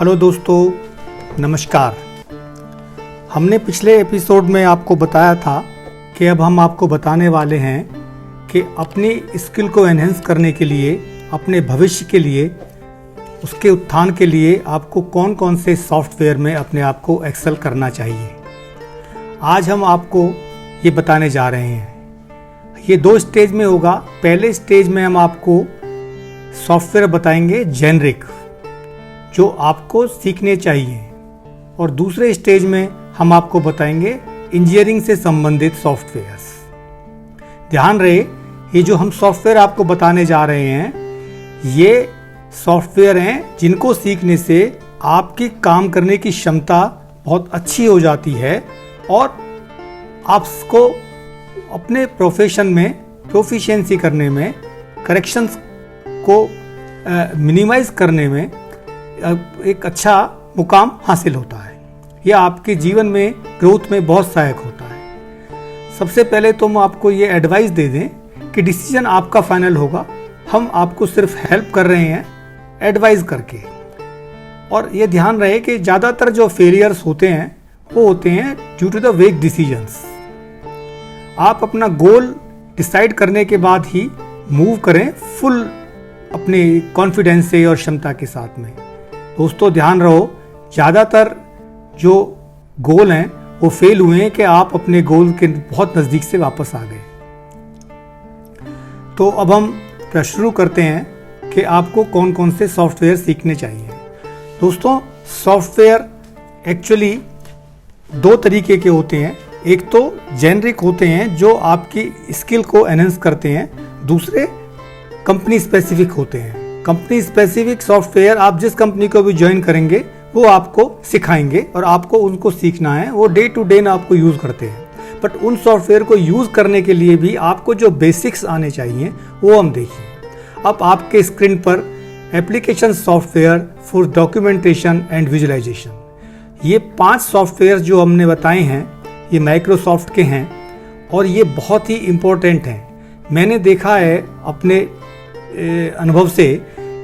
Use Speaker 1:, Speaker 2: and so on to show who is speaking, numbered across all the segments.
Speaker 1: Hello दोस्तों, नमस्कार। हमने पिछले एपिसोड में आपको बताया था कि अब हम आपको बताने वाले हैं कि अपनी स्किल को एनहेंस करने के लिए, अपने भविष्य के लिए, उसके उत्थान के लिए आपको कौन कौन से सॉफ्टवेयर में अपने आप को एक्सेल करना चाहिए। आज हम आपको ये बताने जा रहे हैं। ये 2 स्टेज में होगा। पहले स्टेज में हम आपको सॉफ्टवेयर बताएंगे जेनरिक, जो आपको सीखने चाहिए, और दूसरे स्टेज में हम आपको बताएंगे इंजीनियरिंग से संबंधित सॉफ्टवेयर्स। ध्यान रहे, ये जो हम सॉफ्टवेयर आपको बताने जा रहे हैं, ये सॉफ्टवेयर हैं जिनको सीखने से आपकी काम करने की क्षमता बहुत अच्छी हो जाती है और आपको अपने प्रोफेशन में प्रोफिशिएंसी करने में, करेक्शंस को मिनिमाइज करने में एक अच्छा मुकाम हासिल होता है। यह आपके जीवन में ग्रोथ में बहुत सहायक होता है। सबसे पहले तो हम आपको ये एडवाइस दे दें कि डिसीजन आपका फाइनल होगा। हम आपको सिर्फ हेल्प कर रहे हैं एडवाइस करके। और ये ध्यान रहे कि ज़्यादातर जो फेलियर्स होते हैं वो होते हैं due to the weak decisions. आप अपना गोल डिसाइड करने के बाद ही मूव करें फुल अपने कॉन्फिडेंस से और क्षमता के साथ में। दोस्तों ध्यान रहो, ज़्यादातर जो गोल हैं वो फेल हुए हैं कि आप अपने गोल के बहुत नज़दीक से वापस आ गए। तो अब हम शुरू करते हैं कि आपको कौन कौन से सॉफ्टवेयर सीखने चाहिए। दोस्तों, सॉफ्टवेयर एक्चुअली 2 तरीके के होते हैं। एक तो जेनरिक होते हैं जो आपकी स्किल को एनहेंस करते हैं, दूसरे कंपनी स्पेसिफिक होते हैं। कंपनी स्पेसिफिक सॉफ्टवेयर आप जिस कंपनी को भी ज्वाइन करेंगे वो आपको सिखाएंगे और आपको उनको सीखना है। वो डे टू डे ना आपको यूज़ करते हैं, बट उन सॉफ्टवेयर को यूज़ करने के लिए भी आपको जो बेसिक्स आने चाहिए वो हम देखिए। अब आपके स्क्रीन पर application software for documentation and visualisation, ये 5 सॉफ्टवेयर जो हमने बताए हैं ये माइक्रोसॉफ्ट के हैं और ये बहुत ही इम्पोर्टेंट हैं। मैंने देखा है अपने अनुभव से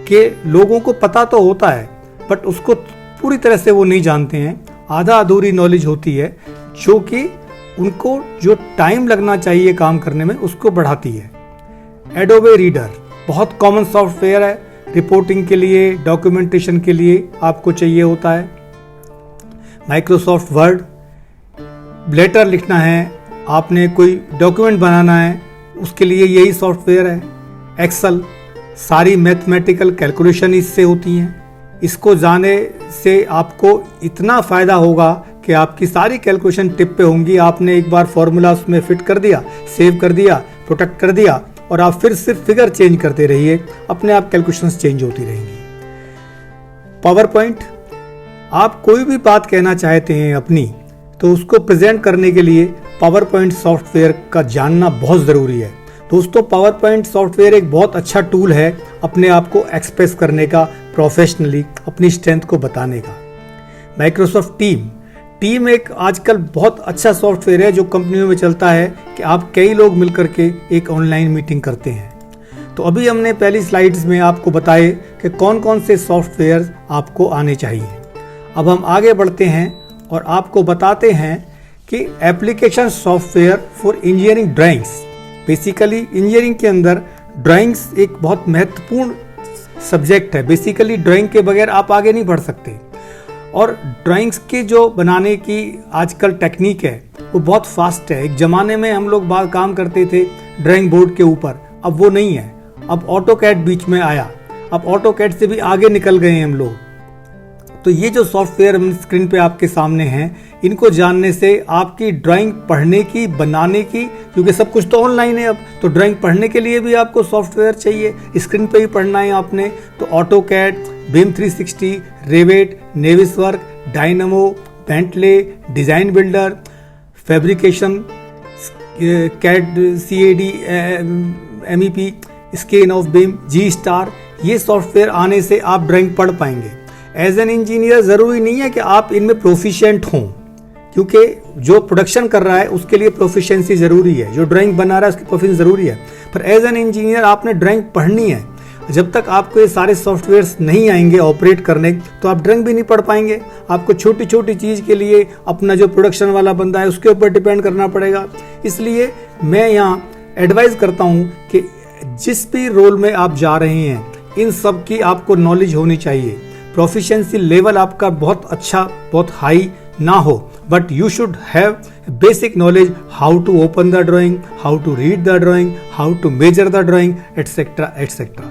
Speaker 1: कि लोगों को पता तो होता है बट उसको पूरी तरह से वो नहीं जानते हैं। आधा अधूरी नॉलेज होती है जो कि उनको जो टाइम लगना चाहिए काम करने में उसको बढ़ाती है। एडोबे रीडर बहुत कॉमन सॉफ्टवेयर है, रिपोर्टिंग के लिए, डॉक्यूमेंटेशन के लिए आपको चाहिए होता है। माइक्रोसॉफ्ट वर्ड, लेटर लिखना है, आपने कोई डॉक्यूमेंट बनाना है, उसके लिए यही सॉफ्टवेयर है। एक्सेल, सारी मैथमेटिकल कैलकुलेशन इससे होती हैं। इसको जाने से आपको इतना फ़ायदा होगा कि आपकी सारी कैलकुलेशन टिप पे होंगी। आपने एक बार फॉर्मूला उसमें फिट कर दिया, सेव कर दिया, प्रोटेक्ट कर दिया और आप फिर सिर्फ फिगर चेंज करते रहिए, अपने आप कैलकुलेशंस चेंज होती रहेंगी। पावर पॉइंट, आप कोई भी बात कहना चाहते हैं अपनी, तो उसको प्रेजेंट करने के लिए पावर पॉइंट सॉफ्टवेयर का जानना बहुत ज़रूरी है। दोस्तों, पावर पॉइंट सॉफ्टवेयर एक बहुत अच्छा टूल है अपने आप को एक्सप्रेस करने का, प्रोफेशनली अपनी स्ट्रेंथ को बताने का। माइक्रोसॉफ्ट टीम एक आजकल बहुत अच्छा सॉफ्टवेयर है जो कंपनियों में चलता है कि आप कई लोग मिलकर के एक ऑनलाइन मीटिंग करते हैं। तो अभी हमने पहली स्लाइड्स में आपको बताए कि कौन कौन से सॉफ्टवेयर आपको आने चाहिए। अब हम आगे बढ़ते हैं और आपको बताते हैं कि application software for engineering drawings. Basically engineering के अंदर ड्राइंग्स एक बहुत महत्वपूर्ण सब्जेक्ट है। बेसिकली ड्राइंग के बगैर आप आगे नहीं बढ़ सकते। और ड्राइंग्स के जो बनाने की आजकल टेक्निक है वो बहुत फास्ट है। एक ज़माने में हम लोग बाहर काम करते थे ड्राइंग बोर्ड के ऊपर, अब वो नहीं है। अब ऑटोकैड बीच में आया, अब ऑटोकैड से भी आगे निकल गए हैं हम लोग। तो ये जो सॉफ्टवेयर स्क्रीन पे आपके सामने हैं, इनको जानने से आपकी ड्राइंग पढ़ने की, बनाने की, क्योंकि सब कुछ तो ऑनलाइन है अब, तो ड्राइंग पढ़ने के लिए भी आपको सॉफ्टवेयर चाहिए। स्क्रीन पे ही पढ़ना है आपने, तो AutoCAD, BIM 360, Revit, Navisworks, Dynamo, Bentley, design builder, fabrication, CAD, CAD, MEP, scan of BIM, G star, ये सॉफ्टवेयर आने से आप ड्राइंग पढ़ पाएंगे। एज एन इंजीनियर ज़रूरी नहीं है कि आप इनमें प्रोफिशिएंट हों, क्योंकि जो प्रोडक्शन कर रहा है उसके लिए प्रोफिशिएंसी ज़रूरी है, जो ड्राइंग बना रहा है उसकी प्रोफिशिएंसी ज़रूरी है। पर एज एन इंजीनियर आपने ड्राइंग पढ़नी है। जब तक आपको ये सारे सॉफ्टवेयर्स नहीं आएंगे ऑपरेट करने, तो आप ड्राइंग भी नहीं पढ़ पाएंगे। आपको छोटी छोटी चीज़ के लिए अपना जो प्रोडक्शन वाला बंदा है उसके ऊपर डिपेंड करना पड़ेगा। इसलिए मैं यहाँ एडवाइस करता हूँ कि जिस भी रोल में आप जा रहे हैं, इन सब की आपको नॉलेज होनी चाहिए। प्रोफिशिएंसी लेवल आपका बहुत अच्छा, बहुत हाई ना हो, but you should have basic knowledge how to open the drawing, how to read the drawing, how to measure the drawing, etcetera etcetera.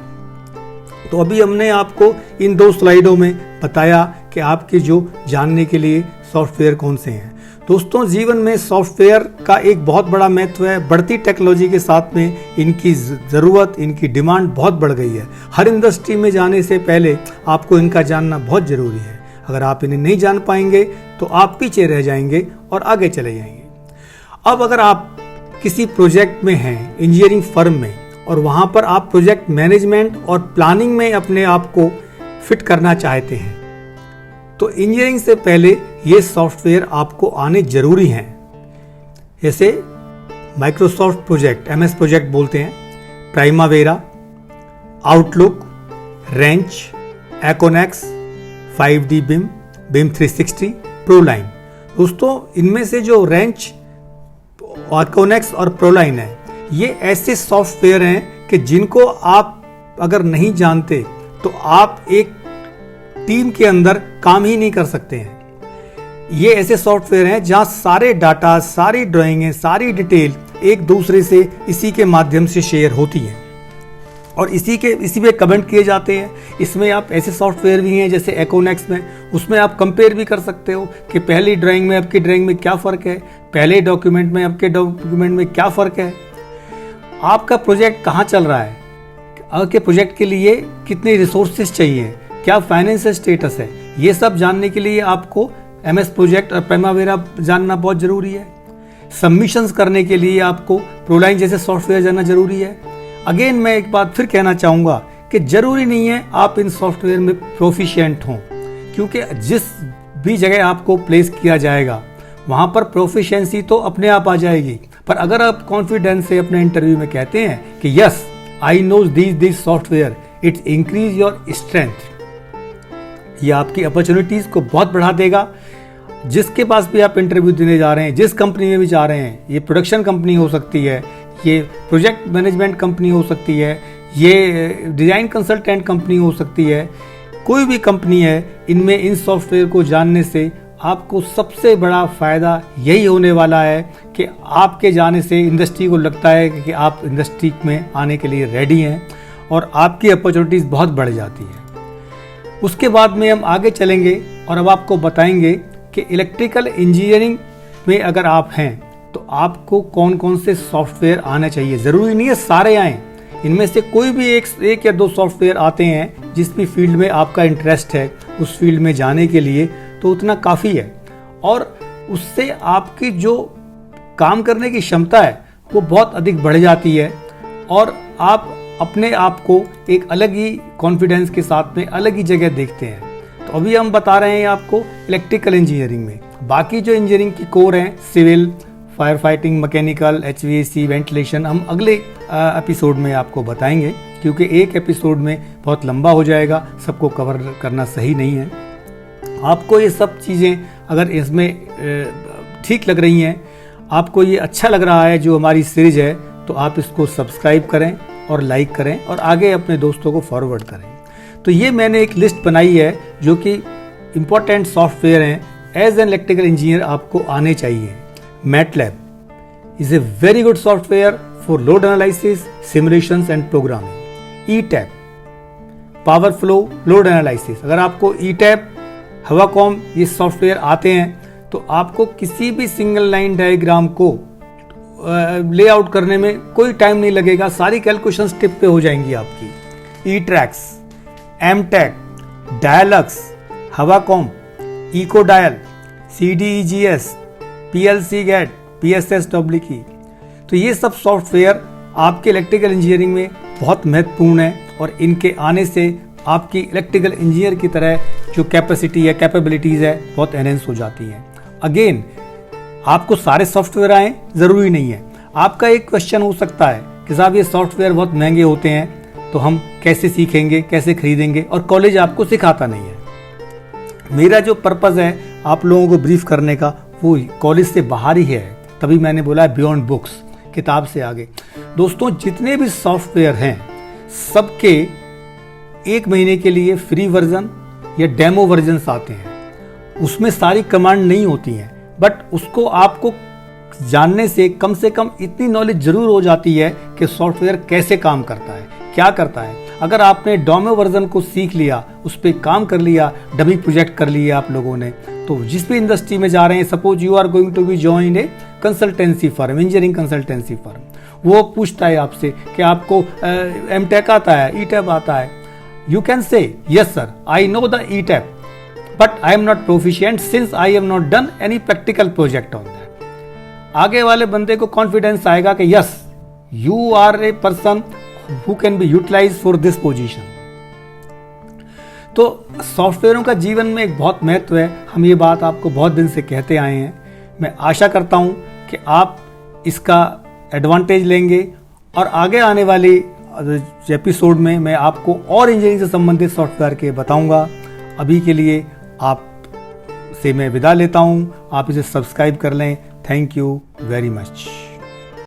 Speaker 1: तो अभी हमने आपको इन 2 स्लाइडों में बताया कि आपके जो जानने के लिए सॉफ्टवेयर कौन से हैं। दोस्तों, जीवन में सॉफ्टवेयर का एक बहुत बड़ा महत्व है। बढ़ती टेक्नोलॉजी के साथ में इनकी ज़रूरत, इनकी डिमांड बहुत बढ़ गई है। हर इंडस्ट्री में जाने से पहले आपको इनका जानना बहुत ज़रूरी है। अगर आप इन्हें नहीं जान पाएंगे तो आप पीछे रह जाएंगे और आगे चले जाएंगे। अब अगर आप किसी प्रोजेक्ट में हैं, इंजीनियरिंग फर्म में, और वहाँ पर आप प्रोजेक्ट मैनेजमेंट और प्लानिंग में अपने आप को फिट करना चाहते हैं, तो इंजीनियरिंग से पहले ये सॉफ्टवेयर आपको आने जरूरी हैं। जैसे माइक्रोसॉफ्ट प्रोजेक्ट, MS प्रोजेक्ट बोलते हैं, प्राइमावेरा, आउटलुक, रेंच, एकोनेक्स, 5D बिम, बिम 360, प्रोलाइन। दोस्तों, इनमें से जो रेंच, एकोनेक्स और प्रोलाइन है, ये ऐसे सॉफ्टवेयर हैं कि जिनको आप अगर नहीं जानते तो आप एक टीम के अंदर काम ही नहीं कर सकते हैं। ये ऐसे सॉफ्टवेयर हैं जहां सारे डाटा, सारी ड्राइंगें, सारी डिटेल एक दूसरे से इसी के माध्यम से शेयर होती हैं और इसी पे कमेंट किए जाते हैं। इसमें आप ऐसे सॉफ्टवेयर भी हैं जैसे एकोनेक्स में, उसमें आप कंपेयर भी कर सकते हो कि पहली ड्राइंग में आपकी ड्राइंग में क्या फ़र्क है, पहले डॉक्यूमेंट में आपके डॉक्यूमेंट में क्या फ़र्क है, आपका प्रोजेक्ट कहाँ चल रहा है, आपके प्रोजेक्ट के लिए कितने रिसोर्सेज चाहिए, क्या फाइनेंशियल स्टेटस है। ये सब जानने के लिए आपको MS प्रोजेक्ट और प्राइमावेरा जानना बहुत ज़रूरी है। सबमिशंस करने के लिए आपको प्रोलाइन जैसे सॉफ्टवेयर जानना ज़रूरी है। अगेन मैं एक बात फिर कहना चाहूँगा कि ज़रूरी नहीं है आप इन सॉफ्टवेयर में प्रोफिशिएंट हों, क्योंकि जिस भी जगह आपको प्लेस किया जाएगा वहाँ पर प्रोफिशिएंसी तो अपने आप आ जाएगी। पर अगर आप कॉन्फिडेंस से अपने इंटरव्यू में कहते हैं कि yes I know this software, it's increase your strength, ये आपकी अपॉर्चुनिटीज़ को बहुत बढ़ा देगा। जिसके पास भी आप इंटरव्यू देने जा रहे हैं, जिस कंपनी में भी जा रहे हैं, ये प्रोडक्शन कंपनी हो सकती है, ये प्रोजेक्ट मैनेजमेंट कंपनी हो सकती है, ये डिज़ाइन कंसल्टेंट कंपनी हो सकती है, कोई भी कंपनी है, इनमें इन सॉफ्टवेयर को जानने से आपको सबसे बड़ा फ़ायदा यही होने वाला है कि आपके जाने से इंडस्ट्री को लगता है कि आप इंडस्ट्री में आने के लिए रेडी हैं और आपकी अपॉर्चुनिटीज़ बहुत बढ़ जाती है। उसके बाद में हम आगे चलेंगे और अब आपको बताएंगे कि इलेक्ट्रिकल इंजीनियरिंग में अगर आप हैं तो आपको कौन कौन से सॉफ्टवेयर आने चाहिए। ज़रूरी नहीं है सारे आएँ, इनमें से कोई भी एक या 2 सॉफ्टवेयर आते हैं जिस भी फील्ड में आपका इंटरेस्ट है, उस फील्ड में जाने के लिए तो उतना काफ़ी है और उससे आपकी जो काम करने की क्षमता है वो बहुत अधिक बढ़ जाती है और आप अपने आप को एक अलग ही कॉन्फिडेंस के साथ में अलग ही जगह देखते हैं। तो अभी हम बता रहे हैं आपको इलेक्ट्रिकल इंजीनियरिंग में। बाकी जो इंजीनियरिंग की कोर हैं, civil, fire fighting, mechanical, HVAC, ventilation, हम अगले एपिसोड में आपको बताएंगे, क्योंकि एक एपिसोड में बहुत लंबा हो जाएगा, सबको कवर करना सही नहीं है। आपको ये सब चीज़ें अगर इसमें ठीक लग रही हैं, आपको ये अच्छा लग रहा है जो हमारी सीरीज है, तो आप इसको सब्सक्राइब करें और लाइक करें और आगे अपने दोस्तों को फॉरवर्ड करें। तो ये मैंने एक लिस्ट बनाई है जो कि इम्पोर्टेंट सॉफ्टवेयर हैं एज एन इलेक्ट्रिकल इंजीनियर आपको आने चाहिए। MATLAB is a very good software for load analysis, simulations and programming. ETAP, Power Flow Load Analysis। अगर आपको ETAP, हवाकॉम ये सॉफ्टवेयर आते हैं तो आपको किसी भी सिंगल लाइन डायग्राम को लेआउट करने में कोई टाइम नहीं लगेगा, सारी कैलकुलेशंस टिप पे हो जाएंगी आपकी। ETRAX, MTech, DIALux, Hevacomp, EcoDial, CDEGS, PLC gate, PSSW की, तो ये सब सॉफ्टवेयर आपके इलेक्ट्रिकल इंजीनियरिंग में बहुत महत्वपूर्ण है और इनके आने से आपकी इलेक्ट्रिकल इंजीनियर की तरह जो कैपेसिटी है, कैपेबिलिटीज़ है, बहुत एनहेंस हो जाती हैं। अगेन आपको सारे सॉफ्टवेयर आए ज़रूरी नहीं है। आपका एक क्वेश्चन हो सकता है कि साहब ये सॉफ्टवेयर बहुत महंगे होते हैं, तो हम कैसे सीखेंगे, कैसे खरीदेंगे, और कॉलेज आपको सिखाता नहीं है। मेरा जो पर्पज़ है आप लोगों को ब्रीफ करने का, वो कॉलेज से बाहर ही है। तभी मैंने बोला बियॉन्ड बुक्स, किताब से आगे। दोस्तों, जितने भी सॉफ्टवेयर हैं सबके 1 महीने के लिए फ्री वर्जन या डेमो वर्जन्स आते हैं। उसमें सारी कमांड नहीं होती हैं, बट उसको आपको जानने से कम इतनी नॉलेज जरूर हो जाती है कि सॉफ्टवेयर कैसे काम करता है, क्या करता है। अगर आपने डेमो वर्जन को सीख लिया, उस पर काम कर लिया, डमी प्रोजेक्ट कर लिया आप लोगों ने, तो जिस भी इंडस्ट्री में जा रहे हैं, suppose you are going to be join a consultancy firm, engineering consultancy firm, वो पूछता है आपसे कि आपको एमटेक आता है, ईटेप आता है। You can say yes sir, I know the ETAP, but I am not proficient since I have not done any practical project on that. आगे वाले बंदे को कॉन्फिडेंस आएगा कि yes you are a person who can be utilise for this position. तो सॉफ्टवेयरों का जीवन में एक बहुत महत्व है। हम ये बात आपको बहुत दिन से कहते आए हैं। मैं आशा करता हूं कि आप इसका एडवांटेज लेंगे, और आगे आने वाली एपिसोड में मैं आपको और इंजीनियरिंग से संबंधित सॉफ्टवेयर के बताऊंगा। अभी के लिए आप से मैं विदा लेता हूं। आप इसे सब्सक्राइब कर लें। Thank you very much.